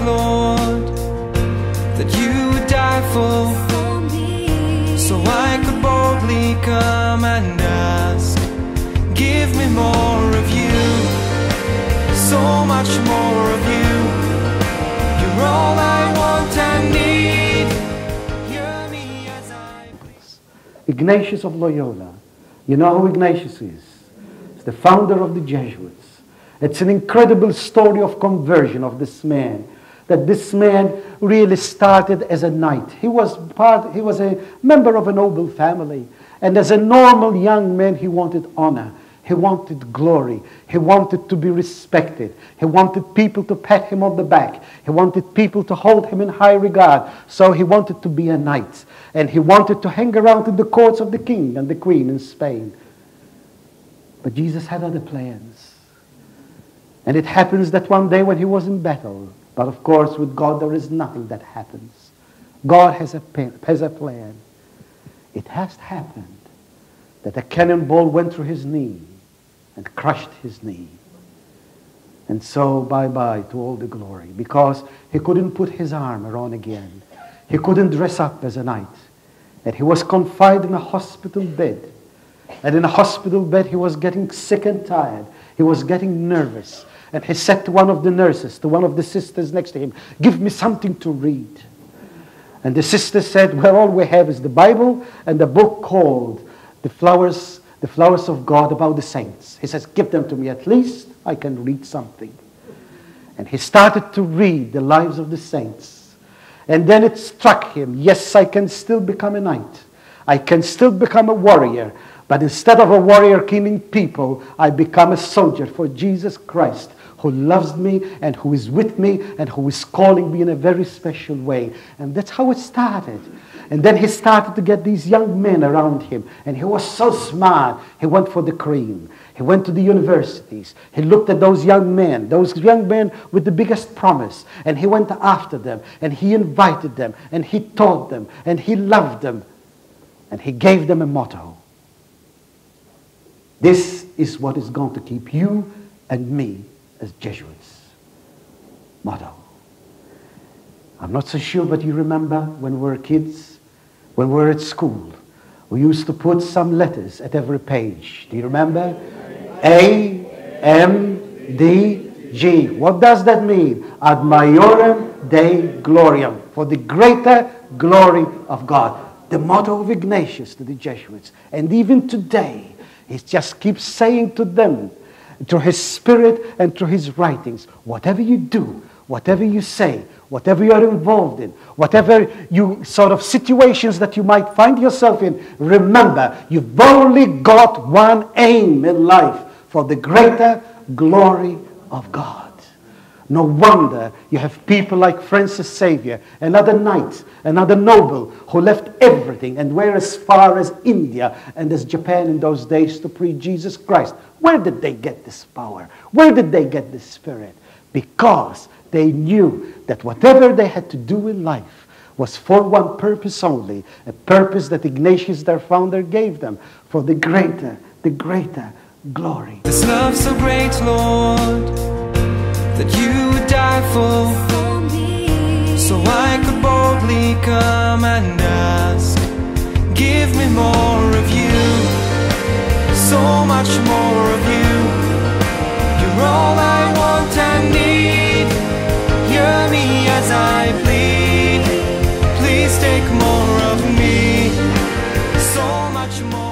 grace, Lord, that you would die for me, so I could boldly come and ask, give me more of you, so much more of you. You're all I want and need. Hear me as I please. Ignatius of Loyola. You know who Ignatius is? He's the founder of the Jesuits. It's an incredible story of conversion of this man. That this man really started as a knight. He was a member of a noble family. And as a normal young man, he wanted honor. He wanted glory. He wanted to be respected. He wanted people to pat him on the back. He wanted people to hold him in high regard. So he wanted to be a knight. And he wanted to hang around in the courts of the king and the queen in Spain. But Jesus had other plans. And it happens that one day when he was in battle, but of course with God there is nothing that happens. God has a plan. It has happened that a cannonball went through his knee and crushed his knee. And so bye-bye to all the glory, because he couldn't put his armor on again. He couldn't dress up as a knight. And he was confined in a hospital bed. And in a hospital bed he was getting sick and tired. He was getting nervous. And he said to one of the nurses, to one of the sisters next to him, give me something to read. And the sister said, well, all we have is the Bible and a book called The Flowers of God about the Saints. He says, give them to me, at least I can read something. And he started to read the lives of the saints. And then it struck him, yes, I can still become a knight. I can still become a warrior. But instead of a warrior killing people, I become a soldier for Jesus Christ, who loves me and who is with me and who is calling me in a very special way. And that's how it started. And then he started to get these young men around him. And he was so smart. He went for the cream. He went to the universities. He looked at those young men with the biggest promise. And he went after them. And he invited them. And he taught them. And he loved them. And he gave them a motto. This is what is going to keep you and me as Jesuits. Motto. I'm not so sure, but you remember when we were kids, when we were at school, we used to put some letters at every page. Do you remember? A, M, D, G. What does that mean? Ad maiorem Dei gloriam. For the greater glory of God. The motto of Ignatius to the Jesuits. And even today, he just keeps saying to them, through his spirit and through his writings, whatever you do, whatever you say, whatever you are involved in, whatever you sort of situations that you might find yourself in, remember, you've only got one aim in life, for the greater glory of God. No wonder you have people like Francis Xavier, another knight, another noble, who left everything and went as far as India and as Japan in those days to preach Jesus Christ. Where did they get this power? Where did they get this spirit? Because they knew that whatever they had to do in life was for one purpose only, a purpose that Ignatius, their founder, gave them, for the greater glory. This love so great, Lord, that you would die for me, so I could boldly come and ask, give me more of you, so much more of you. You're all I want and need. Hear me as I plead. Please take more of me, so much more.